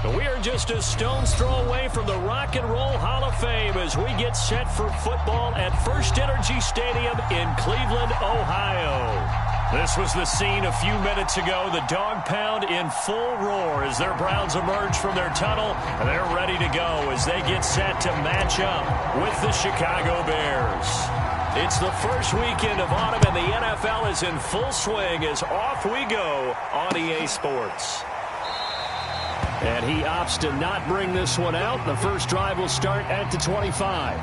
We are just a stone's throw away from the Rock and Roll Hall of Fame as we get set for football at First Energy Stadium in Cleveland, Ohio. This was the scene a few minutes ago. The dog pound in full roar as their Browns emerge from their tunnel. And they're ready to go as they get set to match up with the Chicago Bears. It's the first weekend of autumn, and the NFL is in full swing as off we go on EA Sports. And he opts to not bring this one out. The first drive will start at the 25.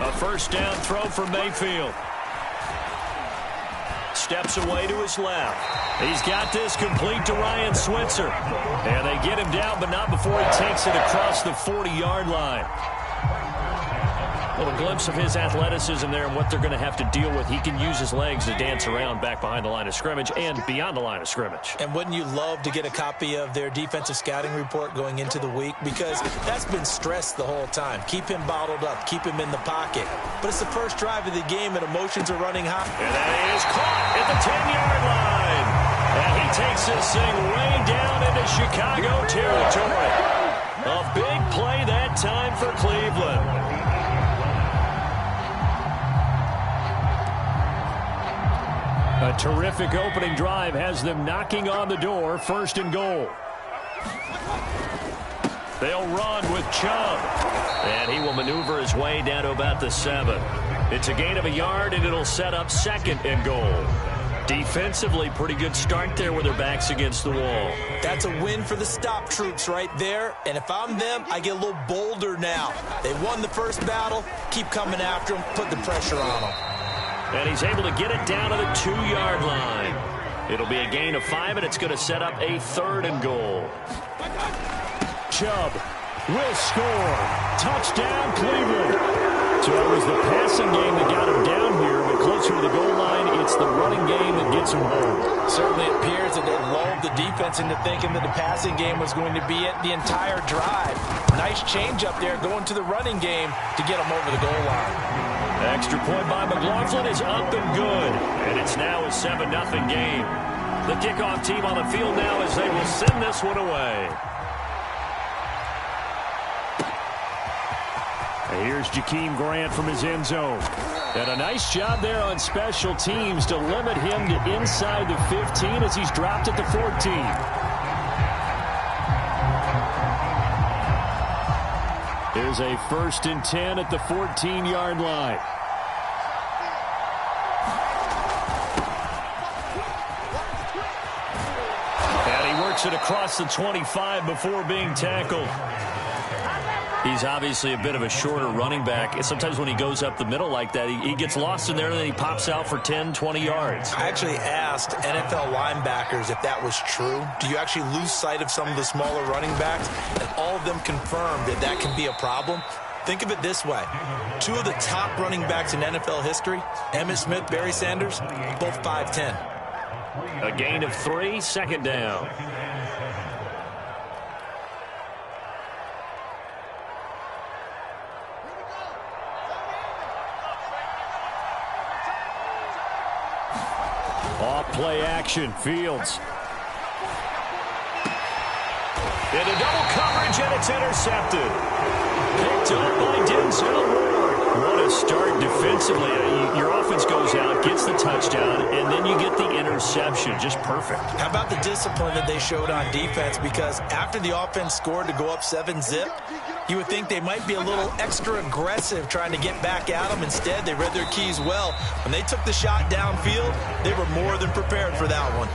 A first down throw from Mayfield. Steps away to his left. He's got this complete to Ryan Switzer. And they get him down, but not before he takes it across the 40-yard line. A little glimpse of his athleticism there and what they're going to have to deal with. He can use his legs to dance around back behind the line of scrimmage and beyond the line of scrimmage. And wouldn't you love to get a copy of their defensive scouting report going into the week? Because that's been stressed the whole time. Keep him bottled up. Keep him in the pocket. But it's the first drive of the game, and emotions are running high. And that is caught at the 10-yard line. And he takes this thing way down into Chicago territory. A big play that time for Cleveland. A terrific opening drive has them knocking on the door, first and goal. They'll run with Chubb. And he will maneuver his way down to about the 7. It's a gain of a yard, and it'll set up second and goal. Defensively, pretty good start there with their backs against the wall. That's a win for the stop troops right there. And if I'm them, I get a little bolder now. They won the first battle. Keep coming after them. Put the pressure on them. And he's able to get it down to the 2-yard line. It'll be a gain of 5, and it's going to set up a third and goal. Chubb will score. Touchdown, Cleveland. So it was the passing game that got him down here, but closer to the goal line, it's the running game that gets him home. Certainly appears that they lulled the defense into thinking that the passing game was going to be it the entire drive. Nice change up there going to the running game to get him over the goal line. Extra point by McLaughlin is up and good. And it's now a 7-0 game. The kickoff team on the field now as they will send this one away. And here's Jakeem Grant from his end zone. And a nice job there on special teams to limit him to inside the 15 as he's dropped at the 14. There's a 1st and 10 at the 14-yard line. And he works it across the 25 before being tackled. He's obviously a bit of a shorter running back. And sometimes when he goes up the middle like that, he gets lost in there and then he pops out for 10, 20 yards. I actually asked NFL linebackers if that was true. Do you actually lose sight of some of the smaller running backs? And all of them confirmed that that can be a problem. Think of it this way. 2 of the top running backs in NFL history, Emmitt Smith, Barry Sanders, both 5'10". A gain of 3, second down. Off play action, Fields. Into double coverage, and it's intercepted. Picked up by Denzel Ward. What a start defensively. Your offense goes out, gets the touchdown, and then you get the interception. Just perfect. How about the discipline that they showed on defense? Because after the offense scored to go up 7-zip, you would think they might be a little extra aggressive trying to get back at them. Instead, they read their keys well. When they took the shot downfield, they were more than prepared for that one.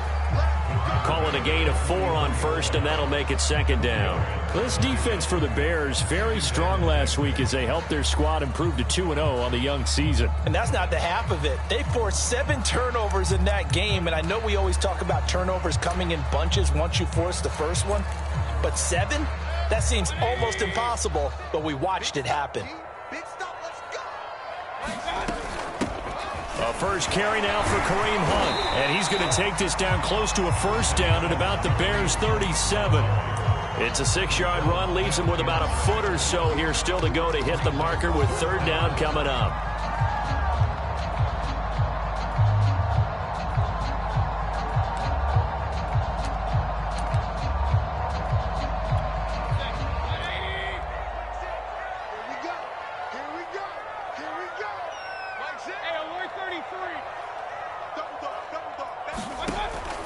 Call it a gain of 4 on first, and that'll make it second down. This defense for the Bears, very strong last week as they helped their squad improve to 2-0 on the young season. And that's not the half of it. They forced 7 turnovers in that game, and I know we always talk about turnovers coming in bunches once you force the first one, but 7? That seems almost impossible, but we watched it happen. A first carry now for Kareem Hunt, and he's going to take this down close to a first down at about the Bears' 37. It's a 6-yard run, leaves him with about a foot or so here still to go to hit the marker with third down coming up.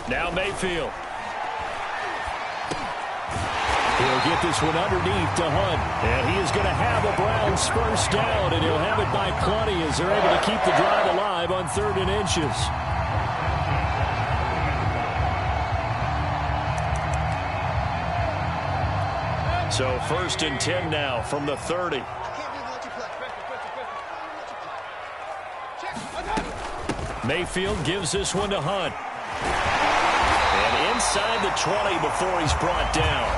Now Mayfield. He'll get this one underneath to Hunt. And he is going to have a Browns first down, and he'll have it by plenty as they're able to keep the drive alive on 3rd and inches. So 1st and 10 now from the 30. Mayfield gives this one to Hunt. And inside the 20 before he's brought down.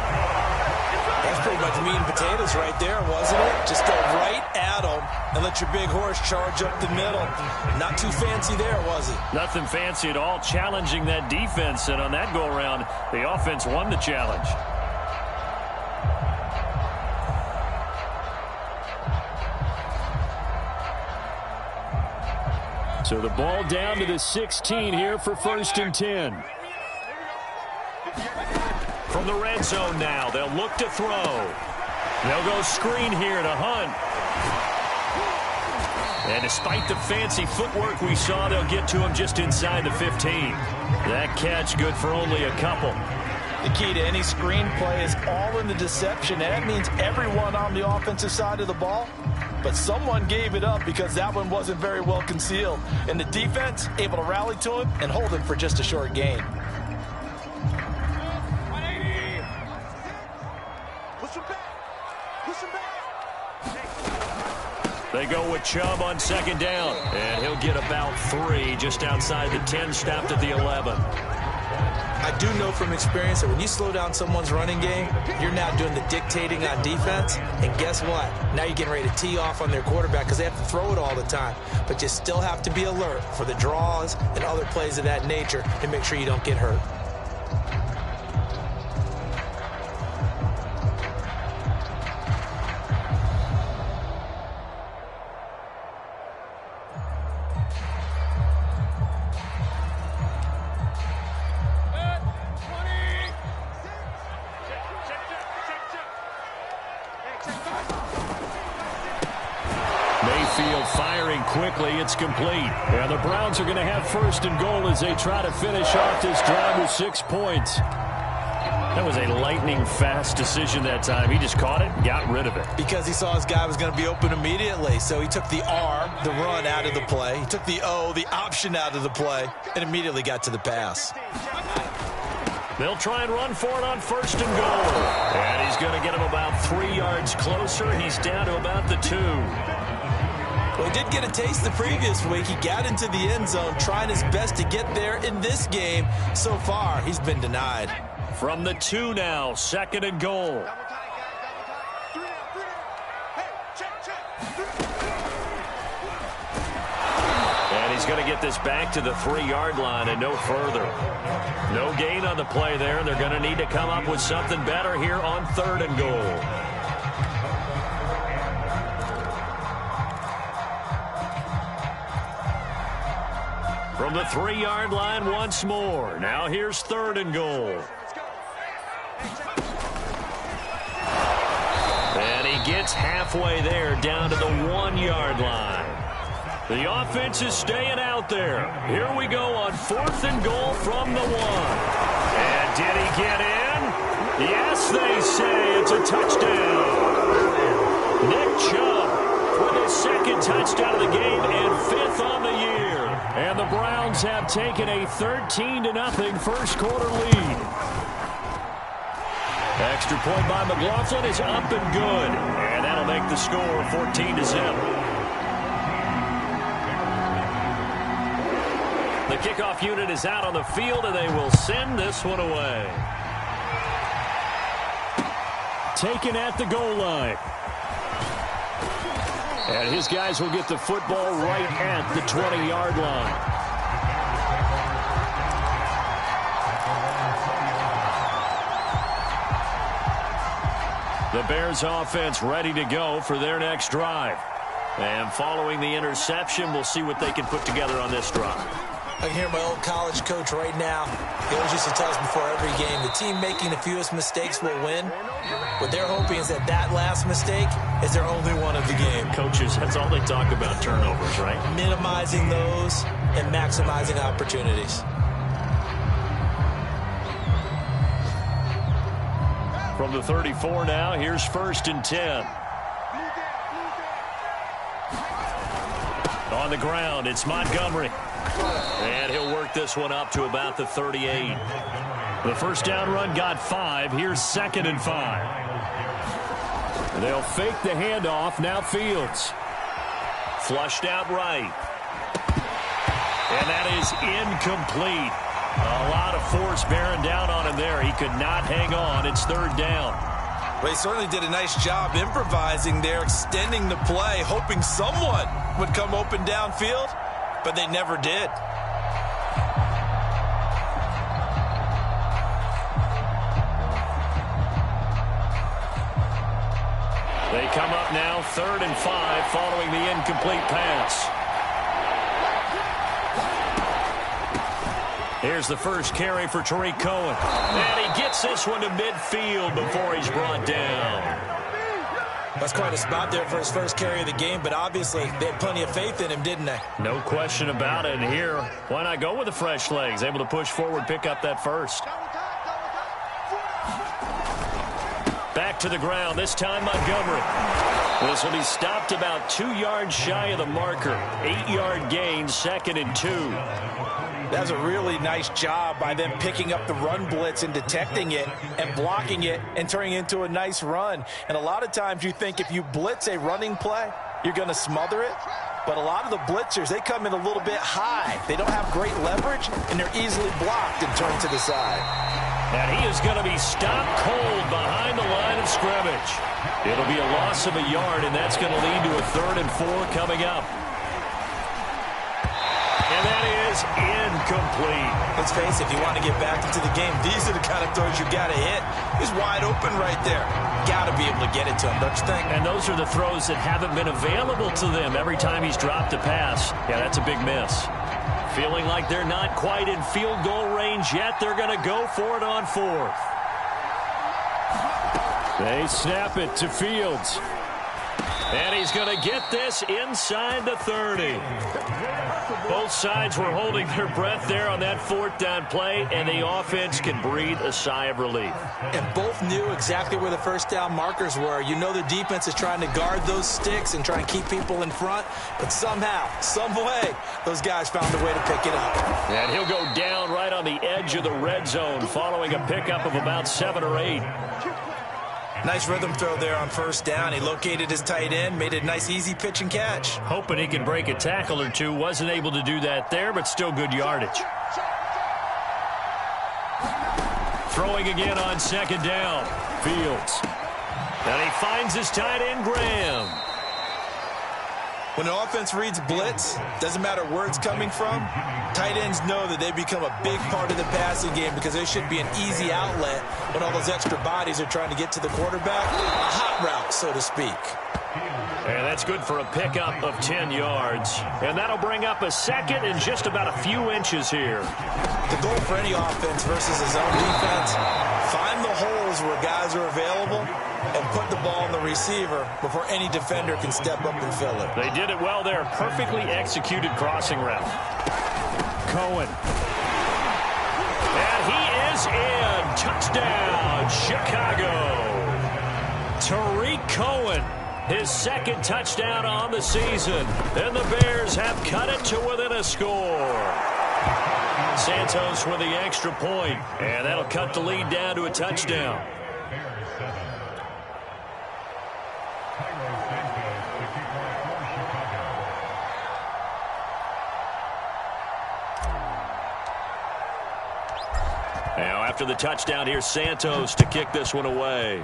That's pretty much meat and potatoes right there, wasn't it? Just go right at him and let your big horse charge up the middle. Not too fancy there, was it? Nothing fancy at all, challenging that defense. And on that go-around, the offense won the challenge. So the ball down to the 16 here for 1st and 10. From the red zone now, they'll look to throw. They'll go screen here to Hunt. And despite the fancy footwork we saw, they'll get to him just inside the 15. That catch good for only a couple. The key to any screen play is all in the deception. And that means everyone on the offensive side of the ball. But someone gave it up because that one wasn't very well concealed. And the defense able to rally to him and hold him for just a short gain. They go with Chubb on 2nd down. And he'll get about 3 just outside the 10, stopped at the 11. I do know from experience that when you slow down someone's running game, you're now doing the dictating on defense. And guess what? Now you're getting ready to tee off on their quarterback because they have to throw it all the time. But you still have to be alert for the draws and other plays of that nature to make sure you don't get hurt. Mayfield firing quickly. It's complete. And the Browns are going to have 1st and goal as they try to finish off this drive with 6 points. That was a lightning-fast decision that time. He just caught it and got rid of it. Because he saw his guy was going to be open immediately. So he took the R, the run, out of the play. He took the O, the option, out of the play, and immediately got to the pass. They'll try and run for it on 1st and goal. And he's going to get him about 3 yards closer. He's down to about the 2. Well, he did get a taste the previous week. He got into the end zone, trying his best to get there in this game. So far, he's been denied. From the 2 now, 2nd and goal. And he's going to get this back to the 3-yard line and no further. No gain on the play there. They're going to need to come up with something better here on 3rd and goal. From the 3-yard line once more. Now here's 3rd and goal. And he gets halfway there down to the 1-yard line. The offense is staying out there. Here we go on 4th and goal from the 1. And did he get in? Yes, they say it's a touchdown. Nick Chubb with his 2nd touchdown of the game and 5th on the year. And the Browns have taken a 13-0 first quarter lead. Extra point by McLaughlin is up and good. And that'll make the score 14-0. The kickoff unit is out on the field, and they will send this one away. taken at the goal line. And his guys will get the football right at the 20-yard line. The Bears offense ready to go for their next drive. And following the interception, we'll see what they can put together on this drive. I can hear my old college coach right now. He always used to tell us before every game, the team making the fewest mistakes will win. What they're hoping is that that last mistake is their only one of the game. Coaches, that's all they talk about, turnovers, right? Minimizing those and maximizing opportunities. From the 34 now, here's 1st and 10. On the ground, it's Montgomery. And he'll work this one up to about the 38. The first down run got 5. Here's 2nd and 5. They'll fake the handoff. Now Fields. Flushed out right. And that is incomplete. A lot of force bearing down on him there. He could not hang on. It's 3rd down. Well, he certainly did a nice job improvising there, extending the play, hoping someone would come open downfield, but they never did. They come up now 3rd and 5 following the incomplete pass. Here's the first carry for Tariq Cohen. And he gets this one to midfield before he's brought down. That's quite a spot there for his first carry of the game, but obviously they had plenty of faith in him, didn't they? No question about it. And here, why not go with the fresh legs? Able to push forward, pick up that first. Back to the ground, this time Montgomery. This will be stopped about 2 yards shy of the marker. 8-yard gain, 2nd and 2. That's a really nice job by them picking up the run blitz and detecting it and blocking it and turning it into a nice run. And a lot of times you think if you blitz a running play, you're going to smother it. But a lot of the blitzers, they come in a little bit high. They don't have great leverage, and they're easily blocked and turned to the side. And he is going to be stopped cold behind the line of scrimmage. It'll be a loss of a yard, and that's going to lead to a 3rd and 4 coming up. And that is incomplete. Let's face it, if you want to get back into the game, these are the kind of throws you got to hit. He's wide open right there. Got to be able to get it to him, don't you think? And those are the throws that haven't been available to them every time he's dropped a pass. Yeah, that's a big miss. Feeling like they're not quite in field goal range yet. They're going to go for it on 4th. They snap it to Fields. And he's going to get this inside the 30. Both sides were holding their breath there on that 4th down play, and the offense can breathe a sigh of relief. And both knew exactly where the first down markers were. You know the defense is trying to guard those sticks and try and keep people in front, but somehow, some way, those guys found a way to pick it up. And he'll go down right on the edge of the red zone following a pickup of about 7 or 8. Nice rhythm throw there on first down. He located his tight end, made a nice easy pitch and catch. Hoping he can break a tackle or two. Wasn't able to do that there, but still good yardage. Throwing again on 2nd down. Fields. And he finds his tight end, Graham. When an offense reads blitz, doesn't matter where it's coming from, tight ends know that they become a big part of the passing game because there should be an easy outlet when all those extra bodies are trying to get to the quarterback. A hot route, so to speak. And that's good for a pickup of 10 yards. And that'll bring up a 2nd and just about a few inches here. The goal for any offense versus his own defense, find the holes where guys are available and put the ball in the receiver before any defender can step up and fill it. They did it well there. Perfectly executed crossing route. Cohen. And he is in. Touchdown, Chicago. Tariq Cohen, his 2nd touchdown on the season. And the Bears have cut it to within a score. Santos with the extra point, and that'll cut the lead down to a touchdown. Now, after the touchdown, here's Santos to kick this one away.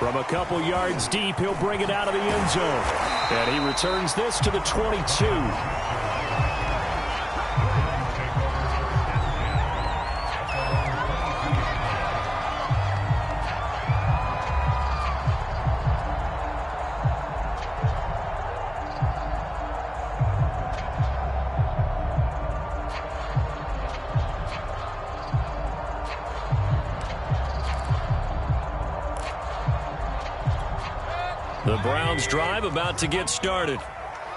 From a couple yards deep, he'll bring it out of the end zone. And he returns this to the 22. The Browns drive about to get started.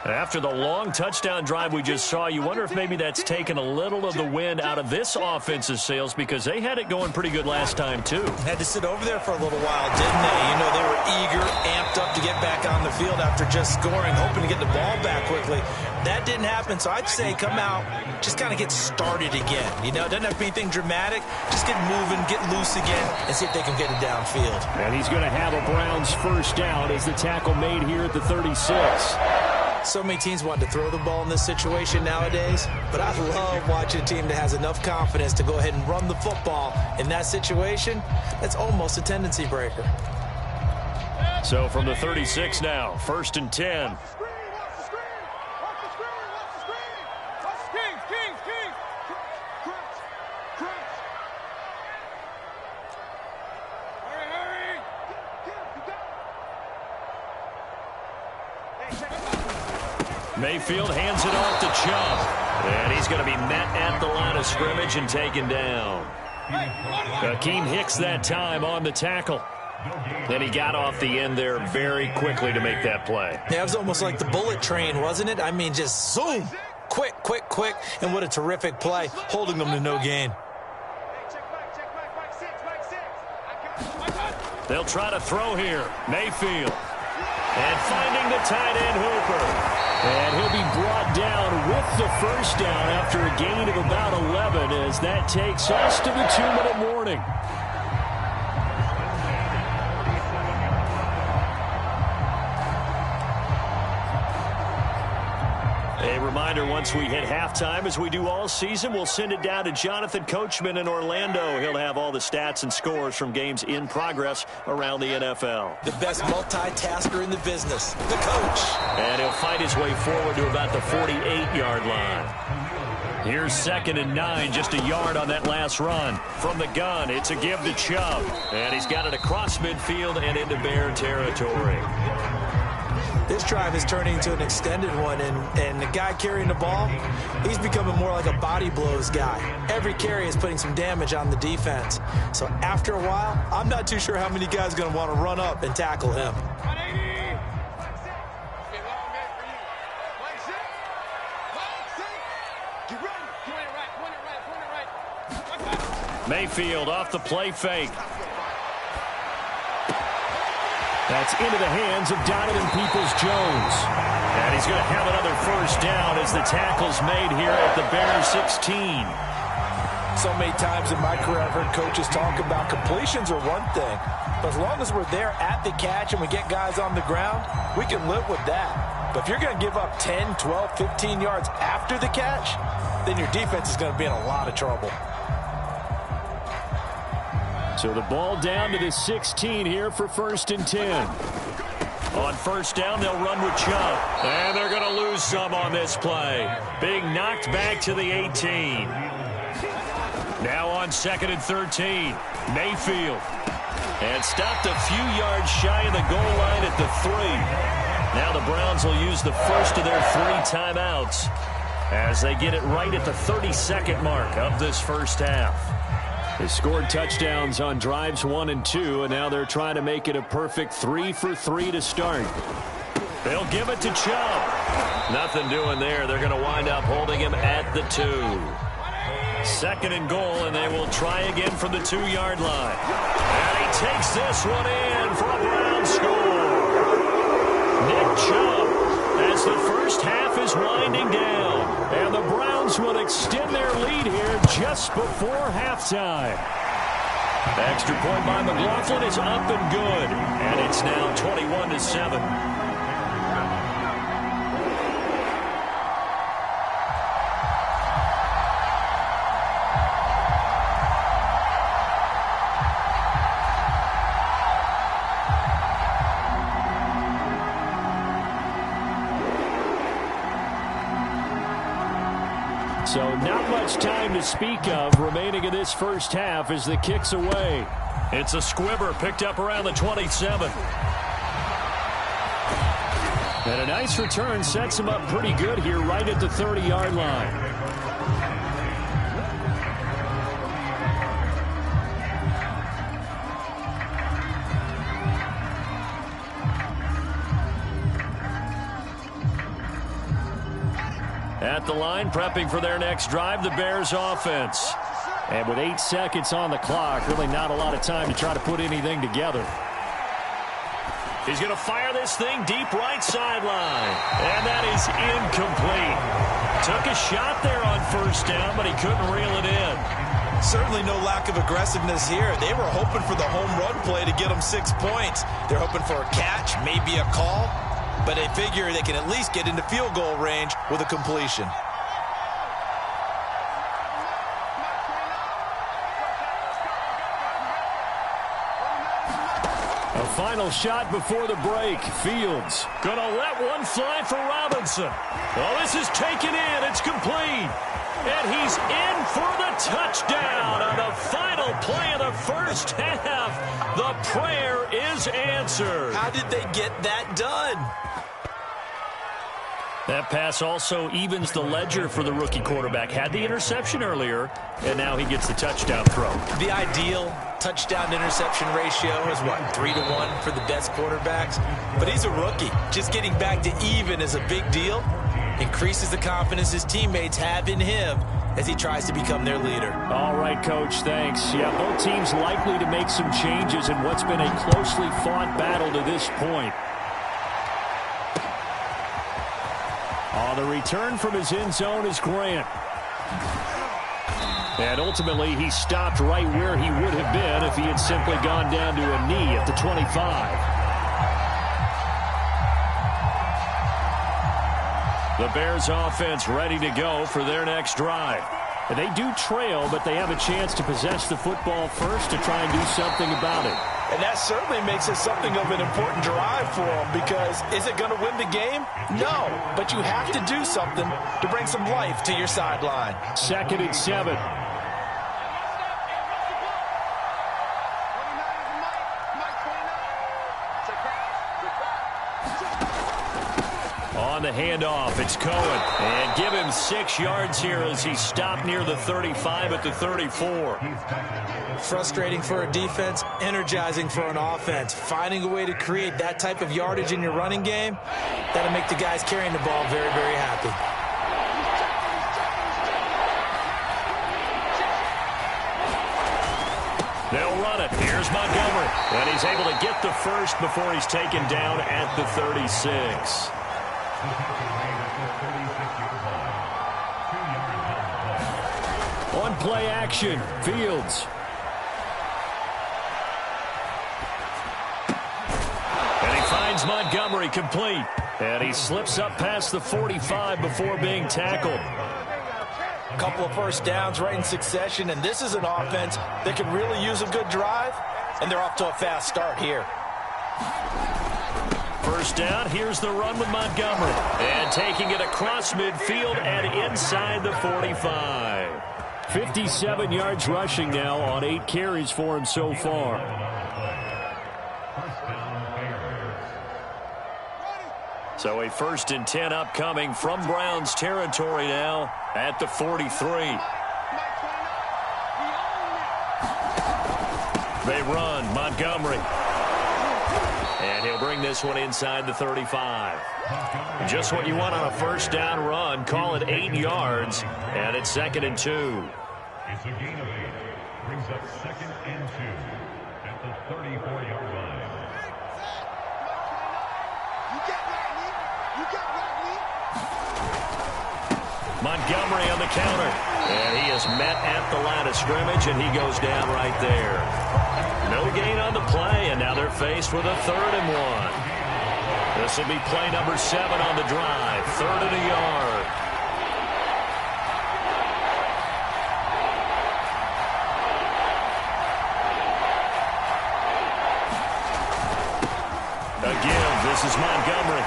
After the long touchdown drive we just saw, you wonder if maybe that's taken a little of the wind out of this offense's sails because they had it going pretty good last time, too. Had to sit over there for a little while, didn't they? You know, they were eager, amped up to get back on the field after just scoring, hoping to get the ball back quickly. That didn't happen, so I'd say come out, just kind of get started again. You know, it doesn't have to be anything dramatic. Just get moving, get loose again, and see if they can get it downfield. And he's going to have a Browns first down as the tackle made here at the 36. So many teams want to throw the ball in this situation nowadays, but I love watching a team that has enough confidence to go ahead and run the football in that situation. That's almost a tendency breaker. So from the 36 now, 1st and 10. Mayfield hands it off to Chubb. And he's going to be met at the line of scrimmage and taken down. Akeem Hicks that time on the tackle. Then he got off the end there very quickly to make that play. Yeah, it was almost like the bullet train, wasn't it? I mean, just zoom. Quick, quick, quick. And what a terrific play, holding them to no gain. They'll try to throw here. Mayfield. And finding the tight end Hooper. And he'll be brought down with the first down after a gain of about 11 as that takes us to the 2-minute warning. A reminder, once we hit halftime, as we do all season, we'll send it down to Jonathan Coachman in Orlando. He'll have all the stats and scores from games in progress around the NFL. The best multitasker in the business, the coach. And he'll fight his way forward to about the 48-yard line. Here's 2nd and 9, just a yard on that last run. From the gun, it's a give to Chubb. And he's got it across midfield and into Bear territory. This drive is turning into an extended one, and the guy carrying the ball, he's becoming more like a body blows guy. Every carry is putting some damage on the defense. So after a while, I'm not too sure how many guys are going to want to run up and tackle him. Mayfield off the play fake. That's into the hands of Donovan Peoples-Jones. And he's going to have another first down as the tackle's made here at the Bears 16. So many times in my career I've heard coaches talk about completions are one thing. But as long as we're there at the catch and we get guys on the ground, we can live with that. But if you're going to give up 10, 12, 15 yards after the catch, then your defense is going to be in a lot of trouble. So the ball down to the 16 here for 1st and 10. On first down, they'll run with Chubb. And they're going to lose some on this play. Being knocked back to the 18. Now on 2nd and 13. Mayfield. And stopped a few yards shy of the goal line at the 3. Now the Browns will use the first of their 3 timeouts as they get it right at the 32nd mark of this first half. They scored touchdowns on drives 1 and 2, and now they're trying to make it a perfect 3 for 3 to start. They'll give it to Chubb. Nothing doing there. They're going to wind up holding him at the 2. 2nd and goal, and they will try again from the 2-yard line. And he takes this one in for a Browns score. Nick Chubb, as the first half is winding down. And the Browns will extend their lead here just before halftime. Extra point by McLaughlin is up and good. And it's now 21-7. So not much time to speak of remaining in this first half as the kick's away. It's a squibber picked up around the 27. And a nice return sets him up pretty good here right at the 30-yard line. At the line, prepping for their next drive, the Bears offense. And with 8 seconds on the clock, really not a lot of time to try to put anything together. He's going to fire this thing deep right sideline. And that is incomplete. Took a shot there on first down, but he couldn't reel it in. Certainly no lack of aggressiveness here. They were hoping for the home run play to get them 6 points. They're hoping for a catch, maybe a call. But they figure they can at least get into field goal range with a completion. A final shot before the break. Fields gonna let one fly for Robinson. Oh, this is taken in. It's complete. And he's in for the touchdown on the final play of the first half. The prayer is answered. How did they get that done? That pass also evens the ledger for the rookie quarterback. Had the interception earlier, and now he gets the touchdown throw. The ideal touchdown-interception ratio is, what, 3-to-1 for the best quarterbacks? But he's a rookie. Just getting back to even is a big deal. Increases the confidence his teammates have in him as he tries to become their leader. All right, Coach, thanks. Yeah, both teams likely to make some changes in what's been a closely fought battle to this point. On the return from his end zone is Grant. And ultimately, he stopped right where he would have been if he had simply gone down to a knee at the 25. The Bears offense ready to go for their next drive. And they do trail, but they have a chance to possess the football first to try and do something about it. And that certainly makes it something of an important drive for them, because is it going to win the game? No, but you have to do something to bring some life to your sideline. 2nd and 7. On the handoff, it's Cohen. And give him 6 yards here as he stopped near the 35 at the 34. Frustrating for a defense, energizing for an offense. Finding a way to create that type of yardage in your running game, that'll make the guys carrying the ball very, very happy. They'll run it. Here's Montgomery. And he's able to get the first before he's taken down at the 36. On play action, Fields. And he finds Montgomery complete. And he slips up past the 45 before being tackled. A couple of first downs right in succession, and this is an offense that could really use a good drive, and they're off to a fast start here. First down, here's the run with Montgomery. And taking it across midfield and inside the 45. 57 yards rushing now on 8 carries for him so far. So a 1st and 10 upcoming from Browns territory now at the 43. They run Montgomery. And he'll bring this one inside the 35. Just what you want on a first down run. Call it 8 yards. And it's 2nd and 2. It's a gain of 8. Brings up 2nd and 2 at the 34-yard line. Montgomery on the counter. And he is met at the line of scrimmage, and he goes down right there. No gain on the play, and now they're faced with a 3rd and 1. This will be play number 7 on the drive. 3rd and a yard. Again, this is Montgomery.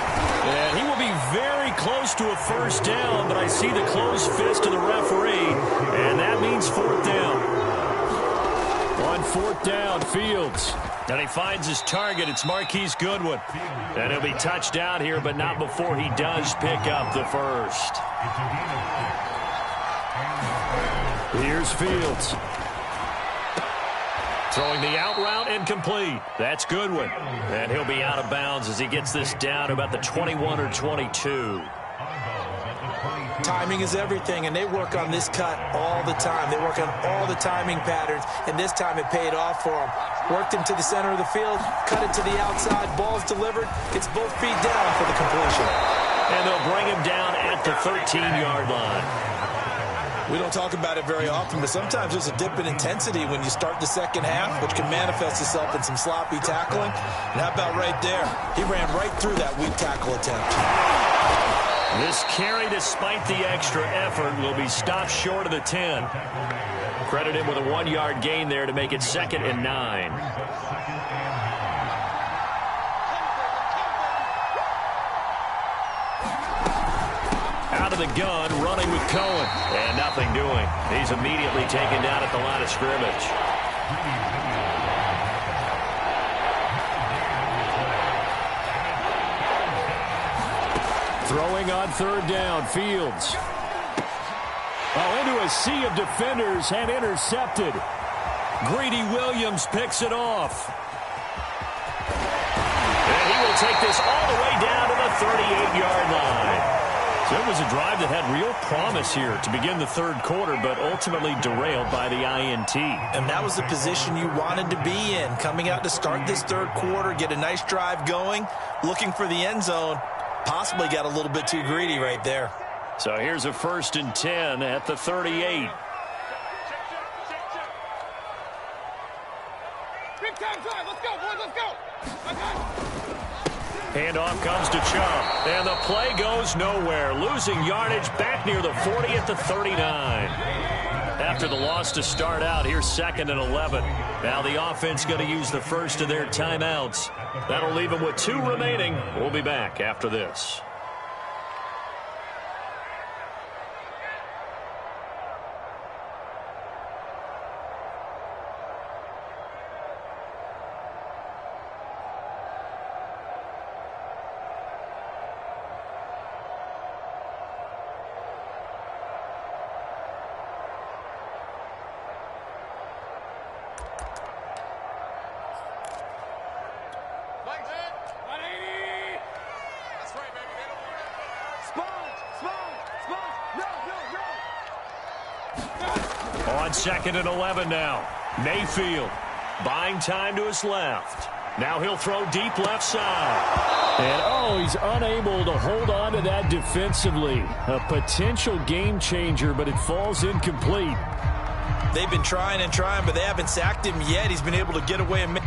And he will be very close to a first down, but I see the closed fist of the referee, and that means fourth down. On fourth down, Fields. And he finds his target. It's Marquise Goodwin. And he'll be touched down here, but not before he does pick up the first. Here's Fields. Throwing the out route incomplete. That's Goodwin. And he'll be out of bounds as he gets this down about the 21 or 22. Timing is everything, and they work on this cut all the time. They work on all the timing patterns, and this time it paid off for them. Worked him to the center of the field, cut it to the outside, ball's delivered. It's both feet down for the completion. And they'll bring him down at the 13-yard line. We don't talk about it very often, but sometimes there's a dip in intensity when you start the second half, which can manifest itself in some sloppy tackling. And how about right there? He ran right through that weak tackle attempt. This carry, despite the extra effort, will be stopped short of the 10. Credit him with a 1-yard gain there to make it 2nd and 9. Out of the gun, running with Cohen. And nothing doing. He's immediately taken down at the line of scrimmage. Throwing on third down, Fields. Oh, into a sea of defenders and intercepted. Greedy Williams picks it off. And he will take this all the way down to the 38-yard line. So it was a drive that had real promise here to begin the third quarter, but ultimately derailed by the INT. And that was the position you wanted to be in, coming out to start this third quarter, get a nice drive going, looking for the end zone. Possibly got a little bit too greedy right there. So here's a 1st and 10 at the 38. Big time drive. Let's go, boys. Let's go. Handoff comes to Chubb. And the play goes nowhere. Losing yardage back near the 40 at the 39. After the loss to start out, here's 2nd and 11. Now the offense going to use the first of their timeouts. That'll leave them with 2 remaining. We'll be back after this. On 2nd and 11 now. Mayfield buying time to his left. Now he'll throw deep left side. And, he's unable to hold on to that defensively. A potential game changer, but it falls incomplete. They've been trying and trying, but they haven't sacked him yet. He's been able to get away and make...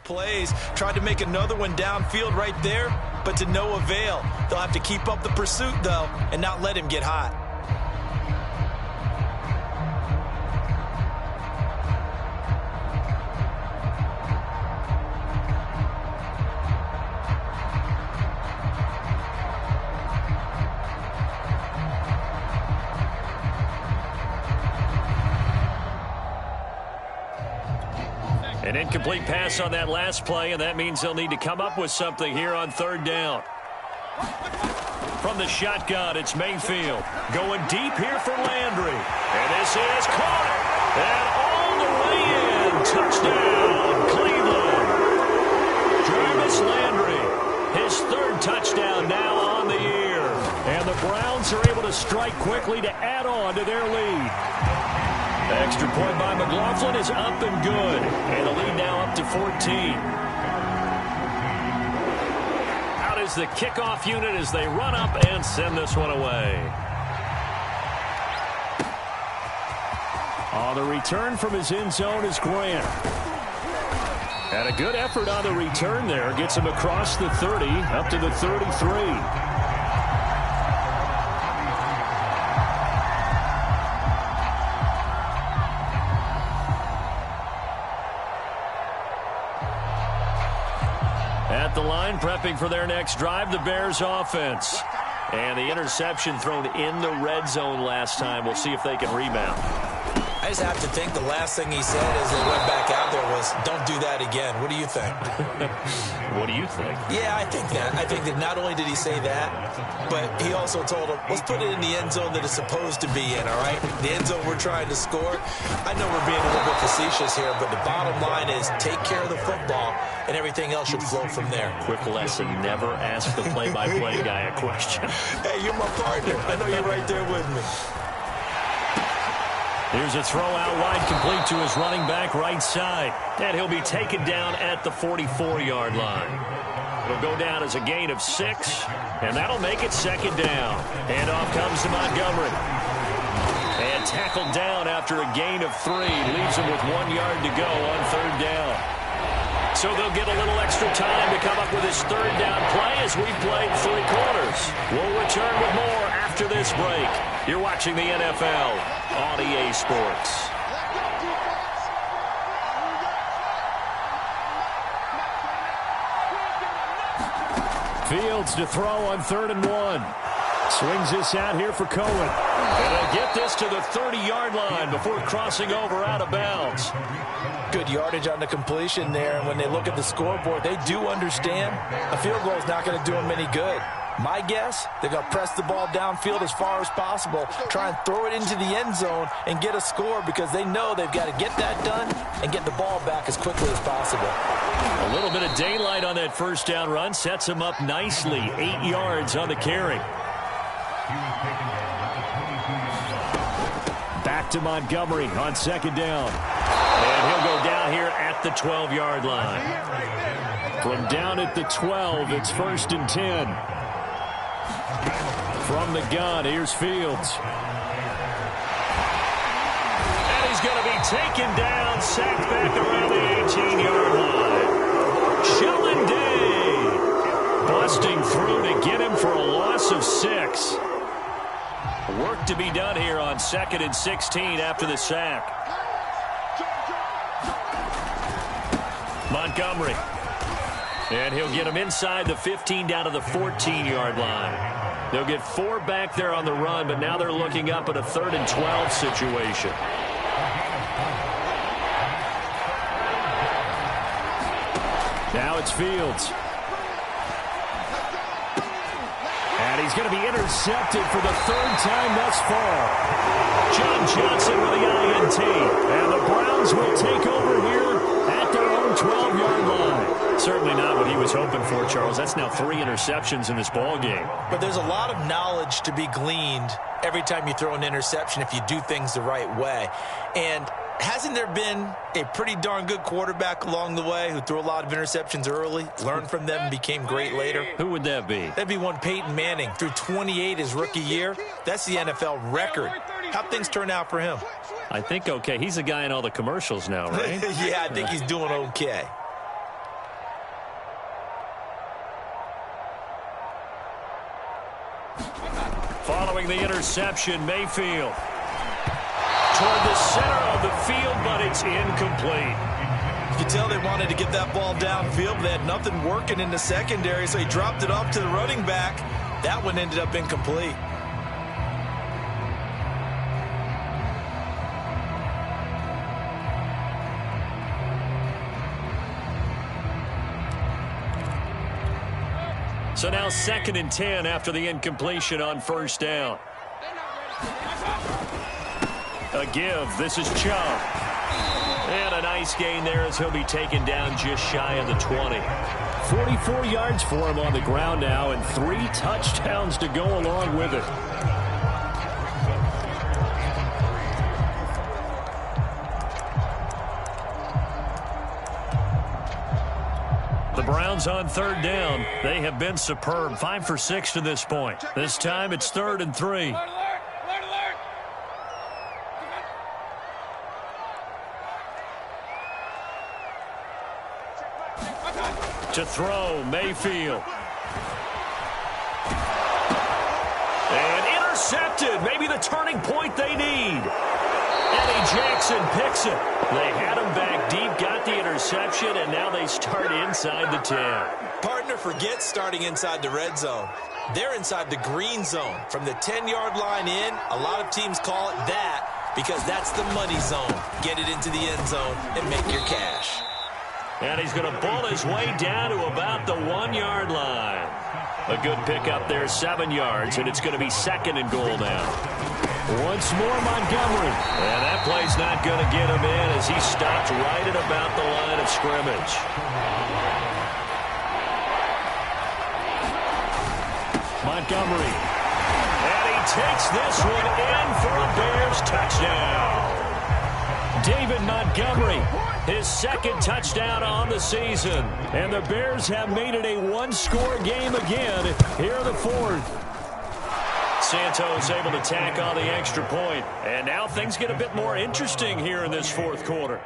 plays, tried to make another one downfield right there, but to no avail. They'll have to keep up the pursuit, though, and not let him get hot. An incomplete pass on that last play, and that means they'll need to come up with something here on third down. From the shotgun, it's Mayfield. Going deep here for Landry. And this is caught. And all the way in. Touchdown, Cleveland. Jarvis Landry, his third touchdown now on the year. And the Browns are able to strike quickly to add on to their lead. The extra point by McLaughlin is up and good. And the lead now up to 14. Is the kickoff unit as they run up and send this one away. On the return from his end zone is Grant. And a good effort on the return there. Gets him across the 30, up to the 33. At the line, prepping for their next drive, the Bears offense. And the interception thrown in the red zone last time. We'll see if they can rebound. I just have to think the last thing he said as they went back out there was, don't do that again. What do you think? What do you think? Yeah, I think that. I think that not only did he say that, but he also told him, let's put it in the end zone that it's supposed to be in, all right? The end zone we're trying to score. I know we're being a little bit facetious here, but the bottom line is take care of the football, and everything else should flow from there. Quick lesson, never ask the play-by-play guy a question. Hey, you're my partner. I know you're right there with me. Here's a throw out wide, complete to his running back right side. And he'll be taken down at the 44-yard line. It'll go down as a gain of 6, and that'll make it second down. Handoff comes to Montgomery. And tackled down after a gain of 3. Leaves him with 1 yard to go on third down. So they'll get a little extra time to come up with his third down play as we've played 3 quarters. We'll return with more after this break. You're watching the NFL on EA Sports. Fields to throw on 3rd and 1. Swings this out here for Cohen. And they'll get this to the 30-yard line before crossing over out of bounds. Good yardage on the completion there, and when they look at the scoreboard, they do understand a field goal is not going to do them any good. My guess, they're going to press the ball downfield as far as possible, try and throw it into the end zone and get a score because they know they've got to get that done and get the ball back as quickly as possible. A little bit of daylight on that first down run sets them up nicely. 8 yards on the carry. Back to Montgomery on second down. And he'll go down here at the 12-yard line. From down at the 12, it's 1st and 10. From the gun, here's Fields. And he's going to be taken down, sacked back around the 18-yard line. Sheldon Day busting through to get him for a loss of 6. Work to be done here on 2nd and 16 after the sack. Montgomery. And he'll get him inside the 15 down to the 14-yard line. They'll get 4 back there on the run, but now they're looking up at a 3rd and 12 situation. Now it's Fields. And he's going to be intercepted for the 3rd time thus far. John Johnson with the INT. And the Browns will take over here at their own 12-yard line. Certainly not what he was hoping for, Charles. That's now 3 interceptions in this ball game. But there's a lot of knowledge to be gleaned every time you throw an interception if you do things the right way. And hasn't there been a pretty darn good quarterback along the way who threw a lot of interceptions early, learned from them, and became great later? Who would that be? That'd be one Peyton Manning. Threw 28 his rookie year. That's the NFL record. How'd things turn out for him? I think okay. He's a guy in all the commercials now, right? Yeah, I think he's doing okay. Following the interception, Mayfield toward the center of the field, but it's incomplete. You can tell they wanted to get that ball downfield, but they had nothing working in the secondary, so he dropped it off to the running back. That one ended up incomplete. So now 2nd and 10 after the incompletion on first down. A give. This is Chubb. And a nice gain there as he'll be taken down just shy of the 20. 44 yards for him on the ground now and 3 touchdowns to go along with it. The Browns on 3rd down. They have been superb. 5 for 6 to this point. This time it's 3rd and 3. To throw, Mayfield. And intercepted. Maybe the turning point they need. Eddie Jackson picks it. They had him back deep, got the interception, and now they start inside the 10. Partner, forget starting inside the red zone. They're inside the green zone. From the 10-yard line in, a lot of teams call it that because that's the money zone. Get it into the end zone and make your cash. And he's going to bull his way down to about the 1-yard line. A good pickup there, 7 yards, and it's going to be 2nd and goal now. Once more, Montgomery. And that play's not going to get him in as he stopped right at about the line of scrimmage. Montgomery. And he takes this one in for a Bears touchdown. David Montgomery, his 2nd touchdown on the season. And the Bears have made it a 1-score game again here in the 4th. Santos able to tack on the extra point. And now things get a bit more interesting here in this 4th quarter.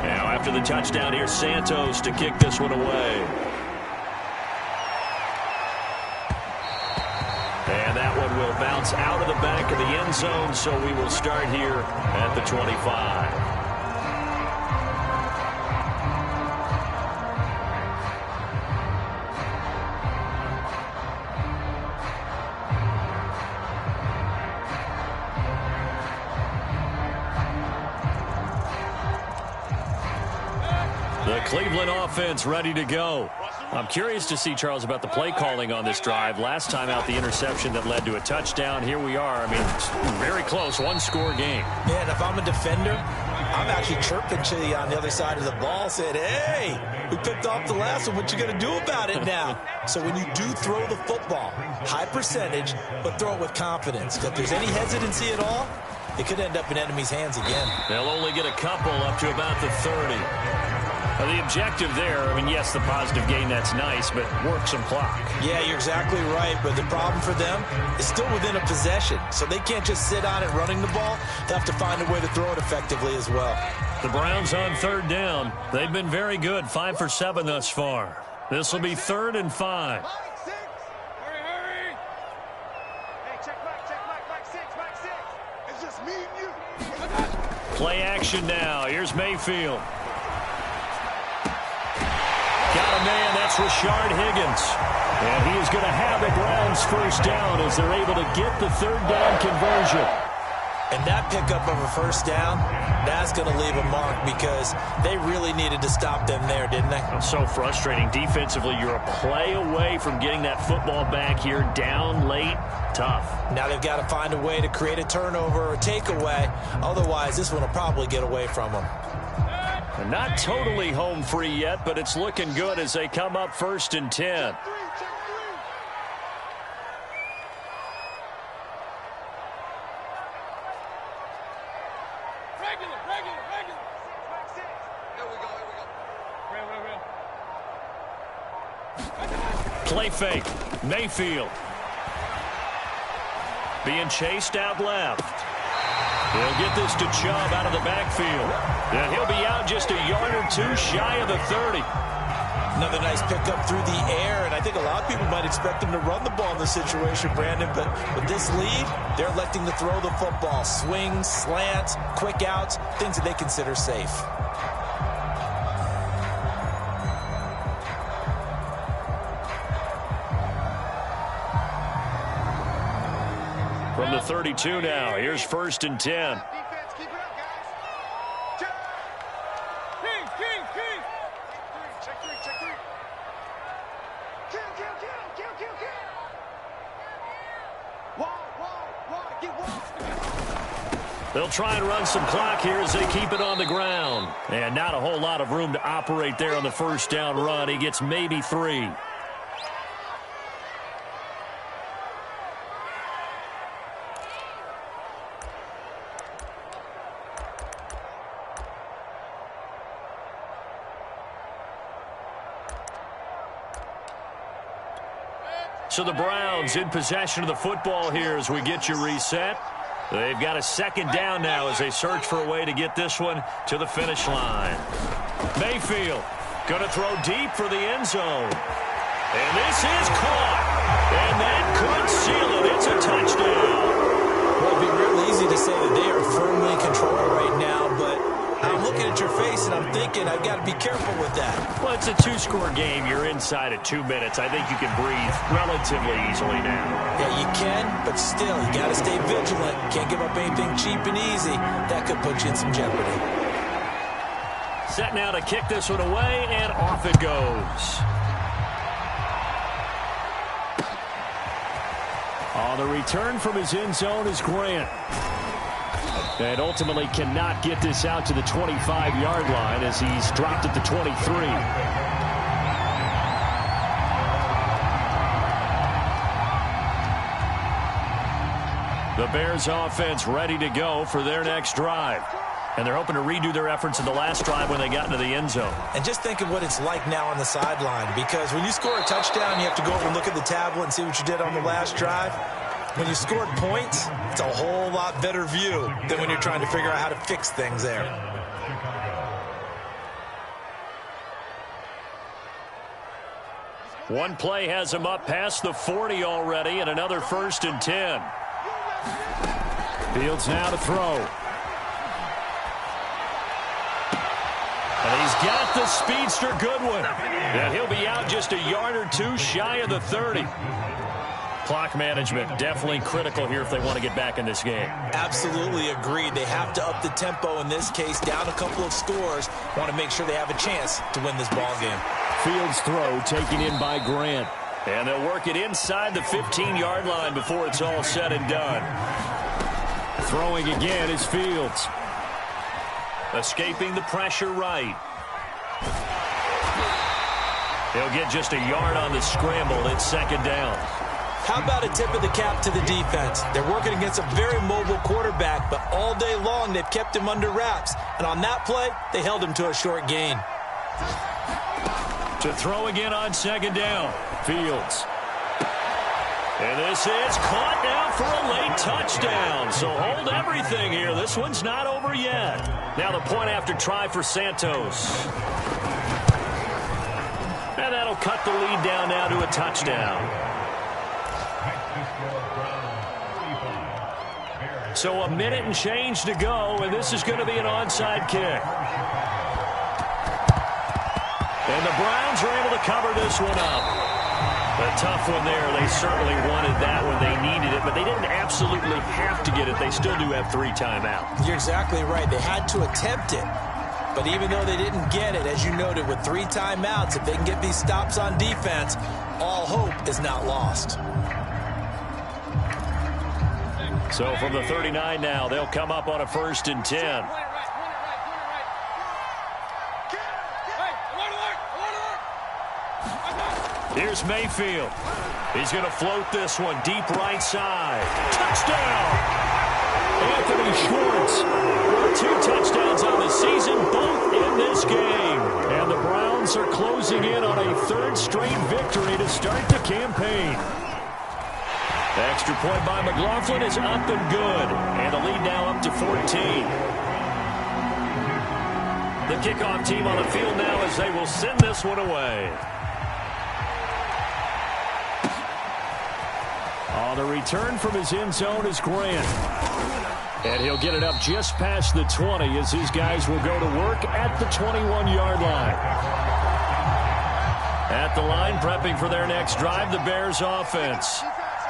Now after the touchdown, here's Santos to kick this one away. And that one will bounce out of the back of the end zone, so we will start here at the 25. The Cleveland offense ready to go. I'm curious to see, Charles, about the play calling on this drive. Last time out, the interception that led to a touchdown. Here we are. I mean, it's very close, 1-score game. Man, if I'm a defender, I'm actually chirping to you on the other side of the ball, saying, hey, we picked off the last one. What you going to do about it now? So when you do throw the football, high percentage, but throw it with confidence. If there's any hesitancy at all, it could end up in enemy's hands again. They'll only get a couple up to about the 30. The objective there, I mean, yes, the positive gain, that's nice, but work some clock. Yeah, you're exactly right, but the problem for them is still within a possession, so they can't just sit on it running the ball. They'll have to find a way to throw it effectively as well. The Browns on 3rd down. They've been very good, 5 for 7 thus far. This will be 3rd and 5. Hurry! Hey, check back 6. It's just me and you. Play action now. Here's Mayfield. Got a man, that's Rashard Higgins. And he is going to have the Browns first down as they're able to get the 3rd down conversion. And that pickup of a first down, that's going to leave a mark because they really needed to stop them there, didn't they? So frustrating. Defensively, you're a play away from getting that football back here down late. Tough. Now they've got to find a way to create a turnover or a takeaway. Otherwise, this one will probably get away from them. They're not totally home free yet, but it's looking good as they come up 1st and 10. Play fake. Mayfield. Being chased out left. He'll get this to Chubb out of the backfield. And he'll be out just a yard or two shy of the 30. Another nice pickup through the air, and I think a lot of people might expect him to run the ball in this situation, Brandon, but with this lead, they're electing to throw the football. Swings, slants, quick outs, things that they consider safe. From the 32 now, here's 1st and 10. Defense, keep it up, guys. King. They'll try and run some clock here as they keep it on the ground. And not a whole lot of room to operate there on the first down run. He gets maybe 3. So the Browns in possession of the football here as we get you reset. They've got a second down now as they search for a way to get this one to the finish line. Mayfield going to throw deep for the end zone. And this is caught. And that could seal it. It's a touchdown. Well, it'd be real easy to say that they are firmly in control right now, but I'm looking at your face and I'm thinking I've got to be careful with that. Well, it's a 2-score game. You're inside at 2 minutes. I think you can breathe relatively easily now. Yeah, you can, but still, you got to stay vigilant. Can't give up anything cheap and easy. That could put you in some jeopardy. Set now to kick this one away, and off it goes. The return from his end zone is Grant. And ultimately cannot get this out to the 25-yard line as he's dropped at the 23. The Bears offense ready to go for their next drive. And they're hoping to redo their efforts in the last drive when they got into the end zone. And just think of what it's like now on the sideline, because when you score a touchdown, you have to go over and look at the tablet and see what you did on the last drive. When you scored points, it's a whole lot better view than when you're trying to figure out how to fix things there. One play has him up past the 40 already, and another 1st and 10. Fields now to throw. And he's got the speedster Goodwin. And he'll be out just a yard or 2 shy of the 30. Clock management definitely critical here if they want to get back in this game. Absolutely agreed. They have to up the tempo in this case, down a couple of scores. Want to make sure they have a chance to win this ball game. Fields throw taken in by Grant. And they'll work it inside the 15-yard line before it's all said and done. Throwing again is Fields. Escaping the pressure right. He'll get just a yard on the scramble. It's 2nd down. How about a tip of the cap to the defense? They're working against a very mobile quarterback, but all day long they've kept him under wraps. And on that play, they held him to a short gain. To throw again on 2nd down. Fields. And this is caught now for a late touchdown. So hold everything here. This one's not over yet. Now the point after try for Santos. And that'll cut the lead down now to a touchdown. So a minute and change to go, and this is going to be an onside kick. And the Browns are able to cover this one up. A tough one there. They certainly wanted that when they needed it, but they didn't absolutely have to get it. They still do have 3 timeouts. You're exactly right. They had to attempt it. But even though they didn't get it, as you noted, with 3 timeouts, if they can get these stops on defense, all hope is not lost. So from the 39 now, they'll come up on a 1st and 10. Here's Mayfield. He's going to float this one deep right side. Touchdown! Anthony Schwartz with 2 touchdowns on the season, both in this game. And the Browns are closing in on a 3rd straight victory to start the campaign. The extra point by McLaughlin is up and good. And the lead now up to 14. The kickoff team on the field now as they will send this one away. The return from his end zone is Grant. And he'll get it up just past the 20 as his guys will go to work at the 21-yard line. At the line, prepping for their next drive, the Bears offense.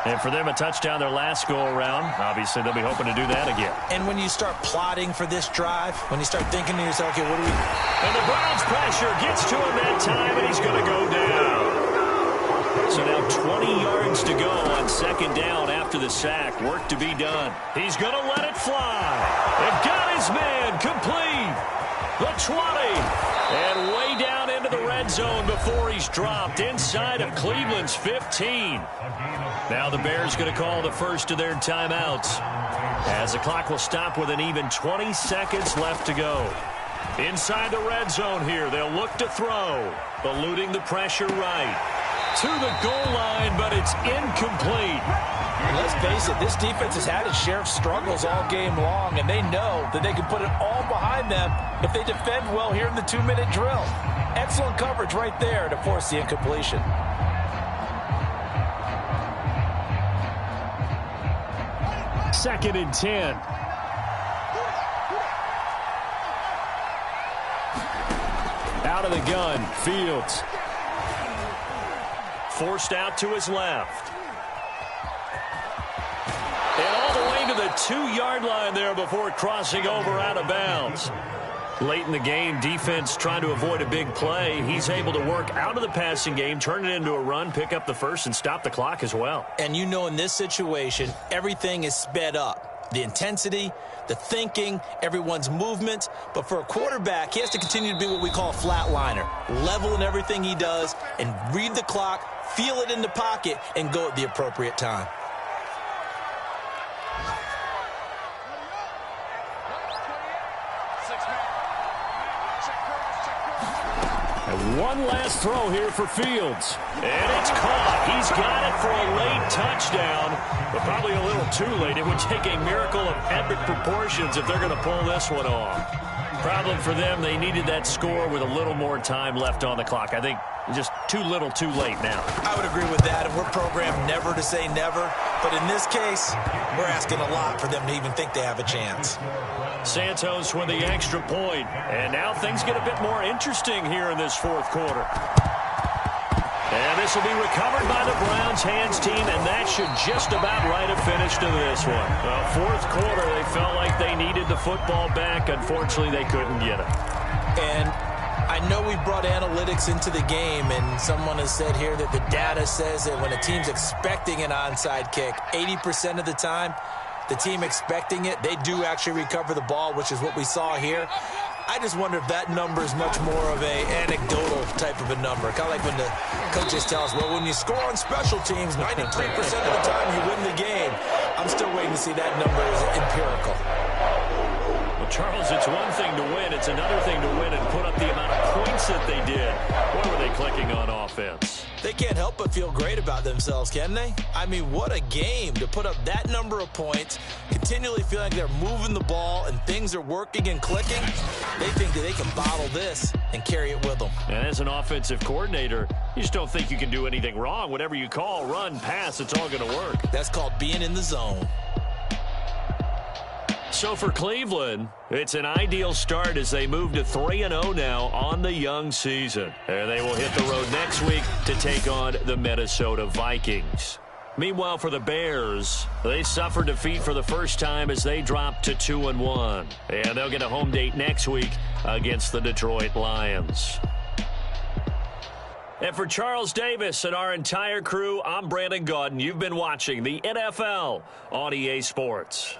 And for them, a touchdown their last go-around. Obviously, they'll be hoping to do that again. And when you start plotting for this drive, when you start thinking to yourself, okay, what do we... And the Browns pressure gets to him that time, and he's going to go down. So now 20 yards seconds to go on second down after the sack. Work to be done. He's going to let it fly. They've got his man complete. The 20. And way down into the red zone before he's dropped inside of Cleveland's 15. Now the Bears going to call the first of their timeouts, as the clock will stop with an even 20 seconds left to go. Inside the red zone here, they'll look to throw, eluding the pressure right. To the goal line, but it's incomplete. And let's face it, this defense has had its share of struggles all game long, and they know that they can put it all behind them if they defend well here in the 2-minute drill. Excellent coverage right there to force the incompletion. Second and 10. Out of the gun, Fields. Forced out to his left. And all the way to the 2-yard line there before crossing over out of bounds. Late in the game, defense trying to avoid a big play. He's able to work out of the passing game, turn it into a run, pick up the first, and stop the clock as well. And you know, in this situation, everything is sped up. The intensity, the thinking, everyone's movement. But for a quarterback, he has to continue to be what we call a flatliner. Level in everything he does and read the clock, feel it in the pocket, and go at the appropriate time. And one last throw here for Fields. And it's caught. He's got it for a late touchdown, but probably a little too late. It would take a miracle of epic proportions if they're going to pull this one off. Problem for them, they needed that score with a little more time left on the clock. I think just too little too late now. I would agree with that, and we're programmed never to say never. But in this case, we're asking a lot for them to even think they have a chance. Santos with the extra point. And now things get a bit more interesting here in this fourth quarter. And this will be recovered by the Browns hands team, and that should just about write a finish to this one. Well, fourth quarter, they felt like they needed the football back. Unfortunately, they couldn't get it. And I know we brought analytics into the game, and someone has said here that the data says that when a team's expecting an onside kick, 80% of the time, the team expecting it, they do actually recover the ball, which is what we saw here. I just wonder if that number is much more of a anecdotal type of a number. Kind of like when the coaches tell us, well, when you score on special teams, 93% of the time you win the game. I'm still waiting to see that number is empirical. Well, Charles, it's one thing to win. It's another thing to win and put up the amount of points that they did. What were they clicking on offense? They can't help but feel great about themselves, can they? I mean, what a game to put up that number of points, continually feeling like they're moving the ball and things are working and clicking. They think that they can bottle this and carry it with them. And as an offensive coordinator, you just don't think you can do anything wrong. Whatever you call, run, pass, it's all going to work. That's called being in the zone. So for Cleveland, it's an ideal start as they move to 3-0 now on the young season. And they will hit the road next week to take on the Minnesota Vikings. Meanwhile, for the Bears, they suffered defeat for the first time as they dropped to 2-1. And they'll get a home date next week against the Detroit Lions. And for Charles Davis and our entire crew, I'm Brandon Gaudin. You've been watching the NFL on EA Sports.